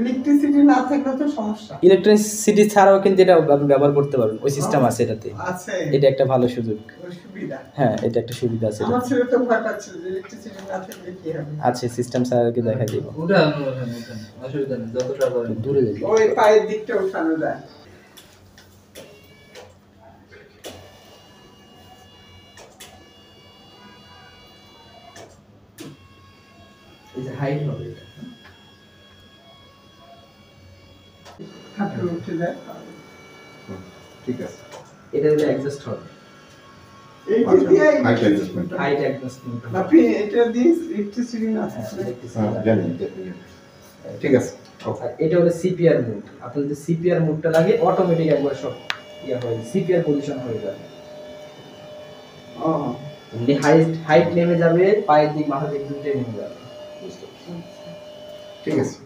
Electricity না থাকলে তো সমস্যা। ইলেকট্রিসিটি ছাড়াও কিন্তু এটা আপনি ব্যবহার করতে পারবেন, ওই সিস্টেম আছে এটাতে। আছে, এটা একটা ভালো সুযোগ, সুবিধা। হ্যাঁ এটা একটা সুবিধা আছে। আমার ছেলে তো ভয় পাচ্ছে যে ইলেকট্রিসিটি না থাকলে কি হবে। আছে সিস্টেম স্যারকে দেখাই দিব। ওটা অসুবিধা নেই, যতটা পারেন দূরে যাবে, ওই পায়ের দিকটা উঠানো যায়। এই যে হাইট হবে এটা, হাঁটু উঠে যায়। ঠিক আছে, এটা হলো অ্যাডজাস্ট হবে, এই যে দিয়ে হাইট অ্যাডজাস্টমেন্ট। হাইট অ্যাডজাস্টমেন্ট হবে। আপনি এটা দিয়ে ইলেকট্রিসিটি না থাকলে জানি, ঠিক আছে। আর এটা হলো সিপিআর মোড, আপনার যদি সিপিআর মোডটা লাগে অটোমেটিক একবার সব ইয়া হয়, সিপিআর পজিশন হয়ে যাবে। ও এমনি হাইট নেমে যাবে, পায়ের দিক মাথা দিক দুটোই নেমে যাবে। ঠিক আছে।